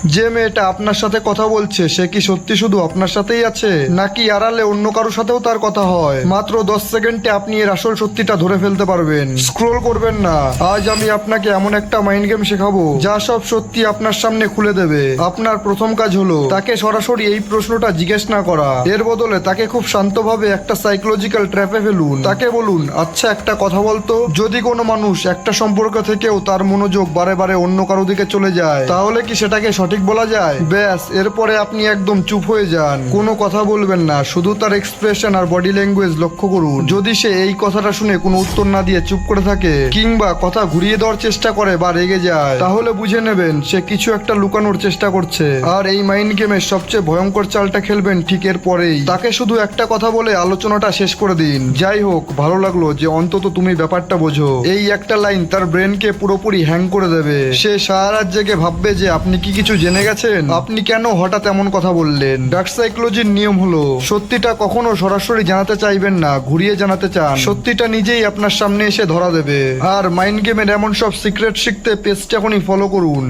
যে মেয়েটা আপনার সাথে কথা বলছে সে কি সত্যি শুধু আপনার সাথেই আছে, নাকি আড়ালে অন্য কারোর সাথেও তার কথা হয়? মাত্র 10 সেকেন্ডে আপনি এর আসল সত্যিটা ধরে ফেলতে পারবেন। স্ক্রোল করবেন না, আজ আমি আপনাকে এমন একটা মাইন্ড গেম শেখাবো যা সব সত্যি আপনার সামনে খুলে দেবে। আপনার প্রথম কাজ হলো তাকে সরাসরি এই প্রশ্নটা জিজ্ঞেস না করা, এর বদলে তাকে খুব শান্তভাবে একটা সাইকোলজিক্যাল ট্র্যাপে ফেলুন। তাকে বলুন, আচ্ছা একটা কথা বলতো, যদি কোনো মানুষ একটা সম্পর্ক থেকেও তার মনোযোগ বারে বারে অন্য কারো দিকে চলে যায় তাহলে কি সেটাকে সঠিক বলা যায়? ব্যাস, এরপরে আপনি একদম চুপ হয়ে যান, কোনো কথা বলবেন না, শুধু তার এক্সপ্রেশন আর বডি ল্যাঙ্গুয়েজ লক্ষ্য করুন। যদি সে এই কথাটা শুনে কোনো উত্তর না দিয়ে চুপ করে থাকে কিংবা কথা ঘুরিয়ে দেওয়ার চেষ্টা করে বা রেগে যায় তাহলে বুঝে নেবেন সে কিছু একটা লুকানোর চেষ্টা করছে। আর এই মাইন্ড গেমের সবচেয়ে ভয়ঙ্কর চালটা খেলবেন ঠিক এর পরেই। তাকে শুধু একটা কথা বলে আলোচনাটা শেষ করে দিন, যাই হোক ভালো লাগলো যে অন্তত তুমি ব্যাপারটা বোঝো। এই একটা লাইন তার ব্রেনকে পুরোপুরি হ্যাং করে দেবে। সে সারা রাত জেগে ভাববে যে আপনি কি কিছু জেনে গেছেন, আপনি কেন হঠাৎ এমন কথা বললেন। ডার্ক সাইকোলজির নিয়ম হলো সত্যিটা কখনো সরাসরি জানাতে চাইবেন না, ঘুরিয়ে জানাতে চান। সত্যিটা নিজেই আপনার সামনে এসে ধরা দেবে। আর মাইন্ড গেমের এমন সব সিক্রেট শিখতে পেজটা এখনই ফলো করুন।